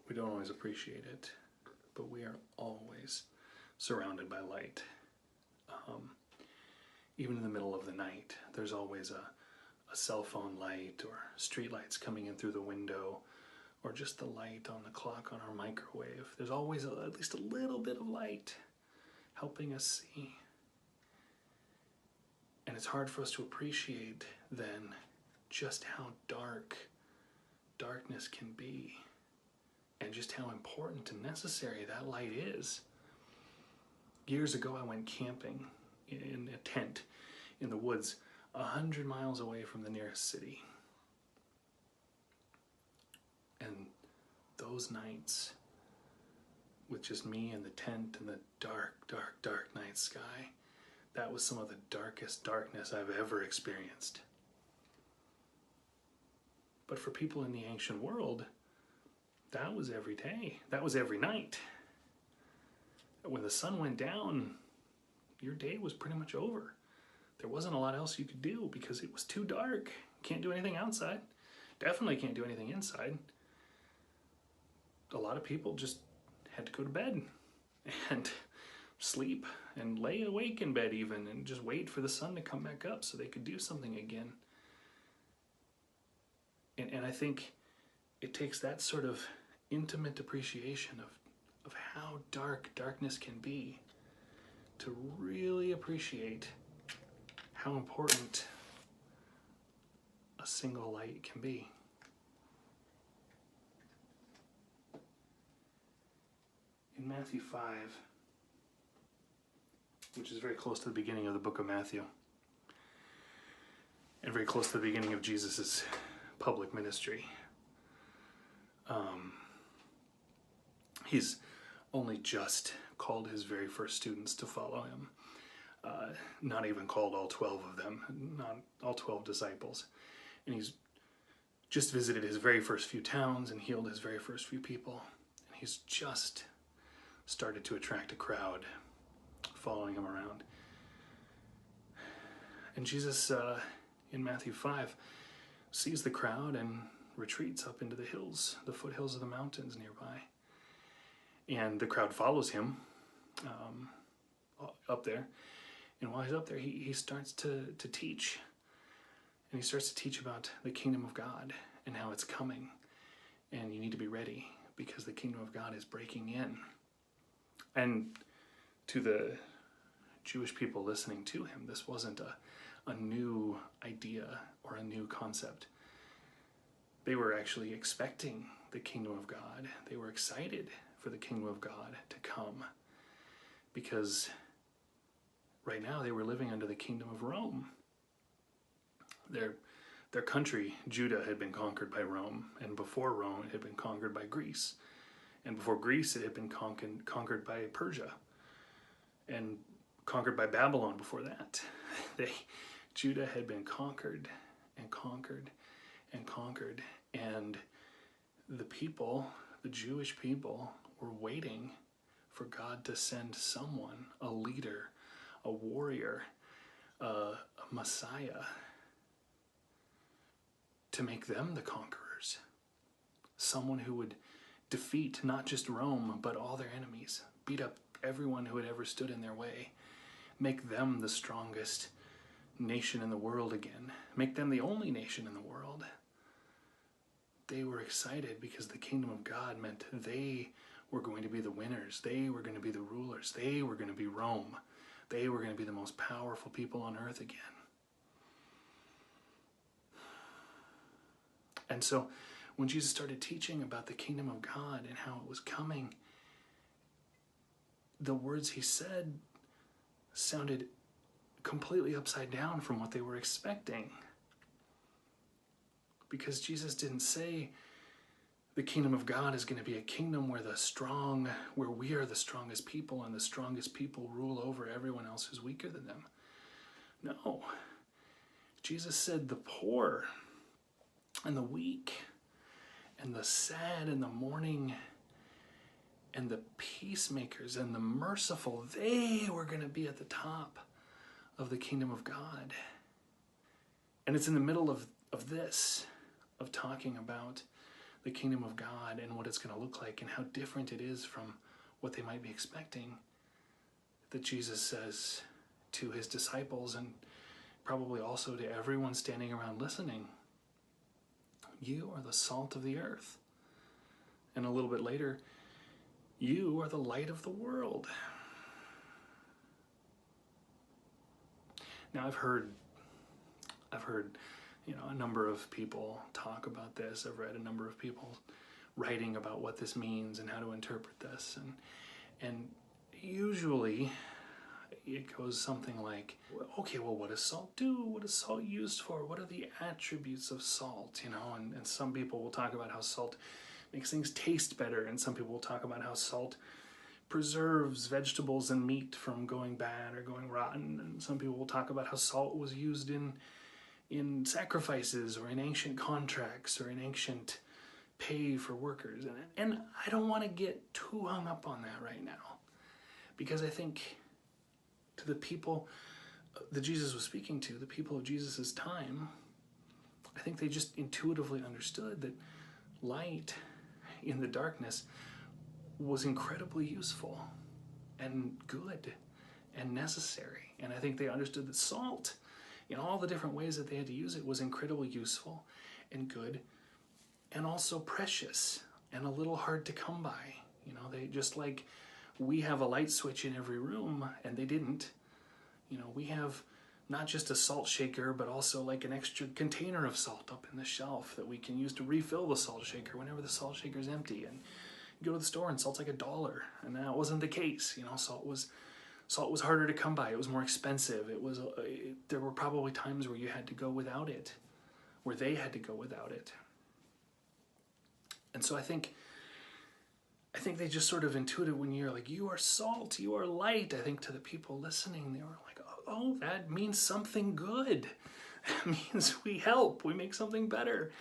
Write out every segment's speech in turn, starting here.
We don't always appreciate it, but we are always surrounded by light. Even in the middle of the night, there's always a cell phone light or street lights coming in through the window, or just the light on the clock on our microwave. There's always at least a little bit of light helping us see. And it's hard for us to appreciate then just how dark darkness can be, and just how important and necessary that light is. Years ago, I went camping in a tent in the woods 100 miles away from the nearest city. And those nights, with just me and the tent and the dark, dark, dark night sky, that was some of the darkest darkness I've ever experienced. But for people in the ancient world, that was every day. That was every night. When the sun went down, your day was pretty much over. There wasn't a lot else you could do because it was too dark. Can't do anything outside. Definitely can't do anything inside. A lot of people just had to go to bed and sleep and lay awake in bed even, and just wait for the sun to come back up so they could do something again. And I think it takes that sort of intimate appreciation of how dark darkness can be to really appreciate how important a single light can be. In Matthew 5, which is very close to the beginning of the book of Matthew, and very close to the beginning of Jesus' public ministry, he's only just called his very first students to follow him. Not even called all 12 of them, not all 12 disciples. And he's just visited his very first few towns and healed his very first few people. And he's just started to attract a crowd following him around. And Jesus, in Matthew 5, sees the crowd and retreats up into the hills, the foothills of the mountains nearby. And the crowd follows him up there. And while he's up there, he starts to teach. And he starts to teach about the kingdom of God and how it's coming. And you need to be ready because the kingdom of God is breaking in. And to the Jewish people listening to him, this wasn't a new idea or a new concept. They were actually expecting the kingdom of God. They were excited for the kingdom of God to come, because right now they were living under the kingdom of Rome. Their country, Judah, had been conquered by Rome, and before Rome it had been conquered by Greece, and before Greece it had been conquered by Persia, and conquered by Babylon before that. Judah had been conquered and conquered and conquered, and the people, the Jewish people, were waiting for God to send someone, a leader, a warrior, a Messiah, to make them the conquerors. Someone who would defeat not just Rome, but all their enemies, beat up everyone who had ever stood in their way, make them the strongest nation in the world again, make them the only nation in the world. They were excited because the kingdom of God meant they were going to be the winners. They were going to be the rulers. They were going to be Rome. They were going to be the most powerful people on earth again. And so when Jesus started teaching about the kingdom of God and how it was coming, the words he said sounded completely upside down from what they were expecting. Because Jesus didn't say the kingdom of God is going to be a kingdom where where we are the strongest people and the strongest people rule over everyone else who's weaker than them. No. Jesus said the poor and the weak and the sad and the mourning and the peacemakers and the merciful, they were going to be at the top of the kingdom of God. And it's in the middle of this, of talking about the kingdom of God and what it's going to look like and how different it is from what they might be expecting, that Jesus says to his disciples and probably also to everyone standing around listening, you are the salt of the earth. And a little bit later, you are the light of the world. Now I've heard a number of people talk about this. I've read a number of people writing about what this means and how to interpret this, and usually it goes something like, okay, well, what does salt do? What is salt used for? What are the attributes of salt? And some people will talk about how salt makes things taste better, and some people will talk about how salt preserves vegetables and meat from going bad or going rotten, and some people will talk about how salt was used in sacrifices or in ancient contracts or in ancient pay for workers. And I don't want to get too hung up on that right now, because I think to the people that Jesus was speaking to, the people of Jesus's time, I think they just intuitively understood that light in the darkness was incredibly useful and good and necessary. And I think they understood that salt, in all the different ways that they had to use it, was incredibly useful and good and also precious and a little hard to come by. They just like we have a light switch in every room, and they didn't. We have not just a salt shaker, but also like an extra container of salt up in the shelf that we can use to refill the salt shaker whenever the salt shaker is empty. And you go to the store and salt's like $1, and that wasn't the case. Salt was harder to come by. It was more expensive. There were probably times where you had to go without it, where they had to go without it. And so I think they just sort of intuited, when you're like, you are salt, you are light. I think to the people listening, they were like, oh, that means something good. That means we help, we make something better.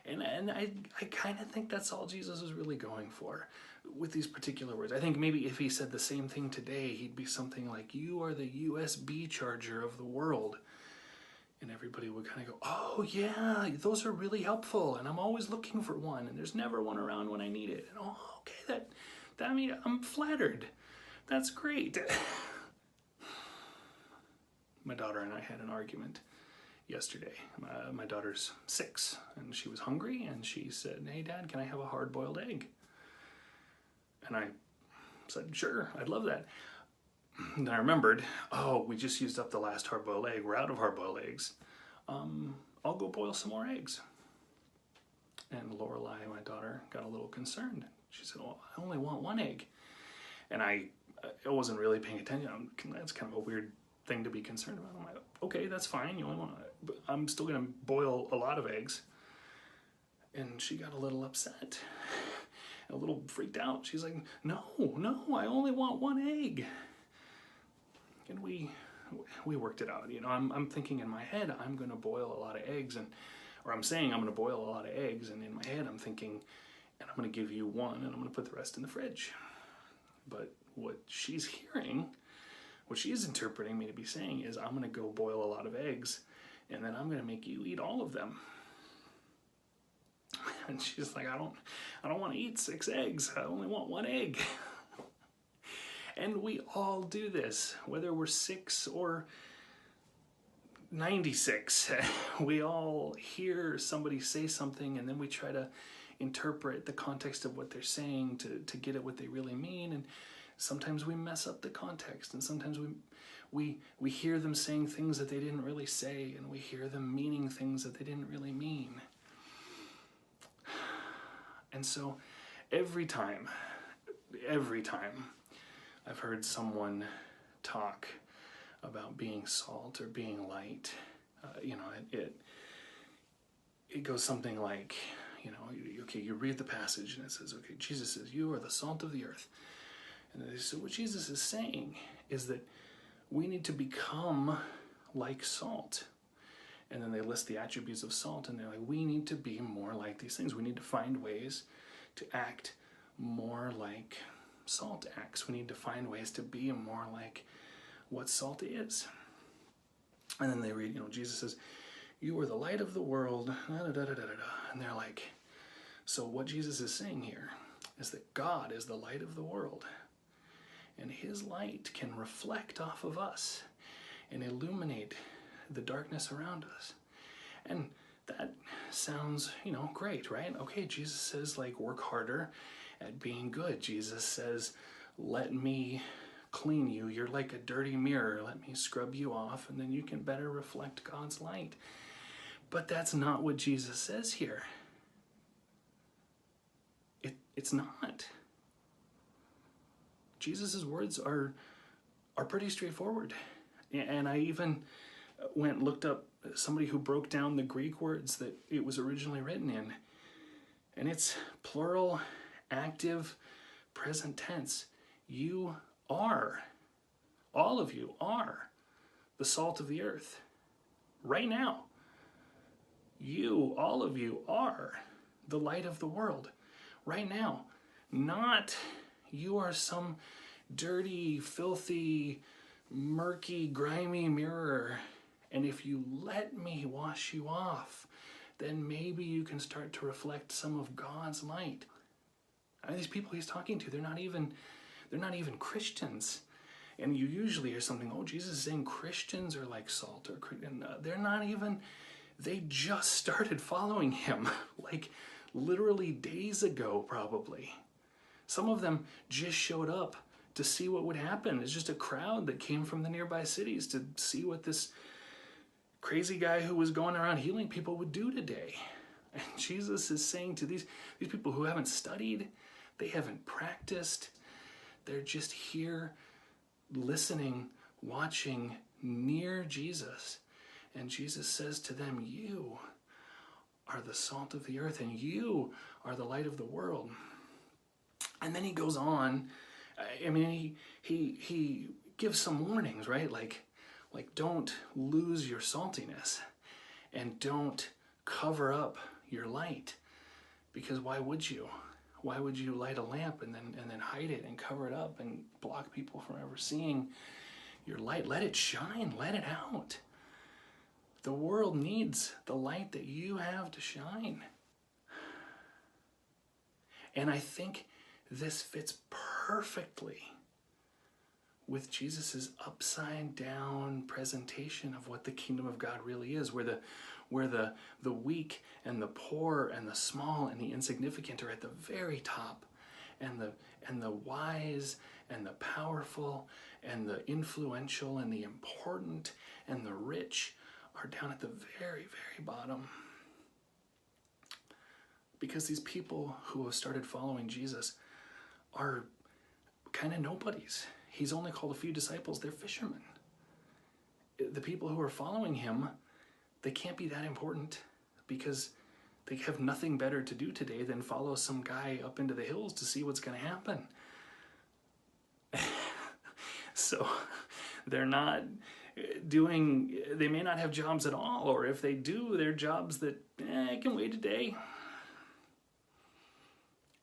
And I kind of think that's all Jesus was really going for with these particular words. I think maybe if he said the same thing today, he'd be something like, you are the USB charger of the world. And everybody would kind of go, oh yeah, those are really helpful, and I'm always looking for one, and there's never one around when I need it. And okay, that means I'm flattered. That's great. My daughter and I had an argument yesterday. My daughter's 6, and she was hungry, and she said, hey Dad, can I have a hard-boiled egg? And I said, sure, I'd love that. And I remembered, we just used up the last hard-boiled egg. We're out of hard-boiled eggs. I'll go boil some more eggs. And Lorelei, my daughter, got a little concerned. She said, well, I only want 1 egg. And I wasn't really paying attention. That's kind of a weird thing to be concerned about. I'm like, okay, that's fine. You only want, but I'm still going to boil a lot of eggs. And she got a little upset, a little freaked out. She's like, no, I only want 1 egg. And we worked it out. I'm thinking in my head, I'm going to boil a lot of eggs, or I'm saying I'm going to boil a lot of eggs, and in my head I'm thinking, and I'm going to give you 1, and I'm going to put the rest in the fridge. But what she's hearing, what she's interpreting me to be saying is, I'm going to go boil a lot of eggs, and then I'm going to make you eat all of them. And she's like, I don't want to eat 6 eggs. I only want 1 egg. And we all do this, whether we're 6 or 96. We all hear somebody say something, and then we try to interpret the context of what they're saying to get at what they really mean. And sometimes we mess up the context, and sometimes we hear them saying things that they didn't really say, and we hear them meaning things that they didn't really mean. And so every time I've heard someone talk about being salt or being light, it goes something like, okay, you read the passage and it says, okay, Jesus says, you are the salt of the earth. And so what Jesus is saying is that we need to become like salt. And then they list the attributes of salt, and they're like, we need to be more like these things. We need to find ways to act more like salt acts. We need to find ways to be more like what salt is. And then they read, Jesus says, you are the light of the world, and they're like, So what Jesus is saying here is that God is the light of the world, and his light can reflect off of us and illuminate the darkness around us. And that sounds, great, right? Okay, Jesus says, like, work harder at being good. Jesus says, let me clean you. You're like a dirty mirror. Let me scrub you off, and then you can better reflect God's light. But that's not what Jesus says here. It's not. Jesus' words are pretty straightforward. And I even went and looked up somebody who broke down the Greek words that it was originally written in. And it's plural, active, present tense. You are, all of you are the salt of the earth. Right now. You, all of you, are the light of the world. Right now. Not you are some dirty, filthy, murky, grimy mirror, and if you let me wash you off, then maybe you can start to reflect some of God's light. These people he's talking to, they're not even Christians. And you usually hear something, oh, Jesus is saying Christians are like salt, or they're not even, they just started following him, like literally days ago, probably. Some of them just showed up to see what would happen. It's just a crowd that came from the nearby cities to see what this crazy guy who was going around healing people would do today. And Jesus is saying to these people who haven't studied, they haven't practiced, they're just here listening, watching, near Jesus. And Jesus says to them, you are the salt of the earth, and you are the light of the world. And then he goes on. I mean, he gives some warnings, right? Like don't lose your saltiness, and don't cover up your light, because why would you? Why would you light a lamp and then hide it and cover it up and block people from ever seeing your light? Let it shine. Let it out. The world needs the light that you have to shine. And I think this fits perfectly with Jesus's upside down presentation of what the kingdom of God really is, where the weak and the poor and the small and the insignificant are at the very top, and the wise and the powerful and the influential and the important and the rich are down at the very, very bottom. Because these people who have started following Jesus are kind of nobodies. He's only called a few disciples. They're fishermen. The people who are following him, they can't be that important, because they have nothing better to do today than follow some guy up into the hills to see what's going to happen. So they're not doing, they may not have jobs at all, or if they do, they're jobs that can wait a day.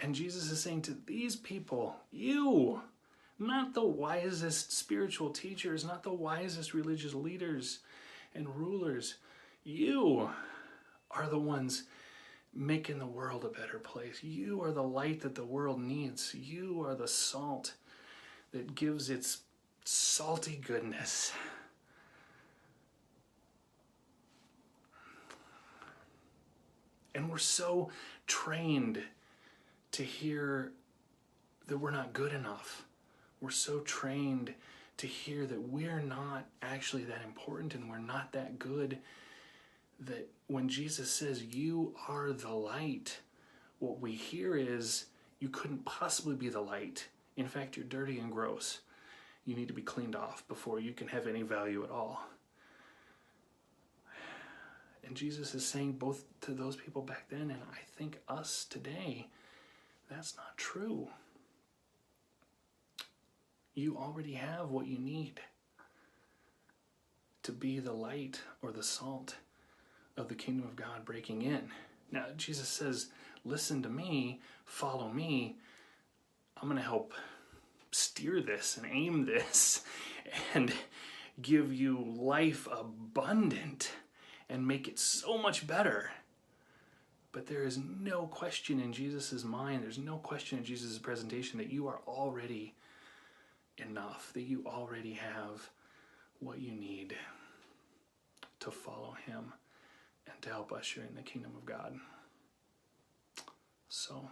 And Jesus is saying to these people, you, not the wisest spiritual teachers, not the wisest religious leaders and rulers, you are the ones making the world a better place. You are the light that the world needs. You are the salt that gives its salty goodness. And we're so trained to hear that we're not good enough. We're so trained to hear that we're not actually that important and we're not that good, that when Jesus says, you are the light, what we hear is, you couldn't possibly be the light. In fact, you're dirty and gross. You need to be cleaned off before you can have any value at all. And Jesus is saying both to those people back then, and I think us today, that's not true. You already have what you need to be the light or the salt of the kingdom of God breaking in. Now, Jesus says, listen to me, follow me. I'm going to help steer this and aim this and give you life abundant and make it so much better. But there is no question in Jesus' mind, there's no question in Jesus' presentation that you are already enough, that you already have what you need to follow him and to help usher in the kingdom of God. So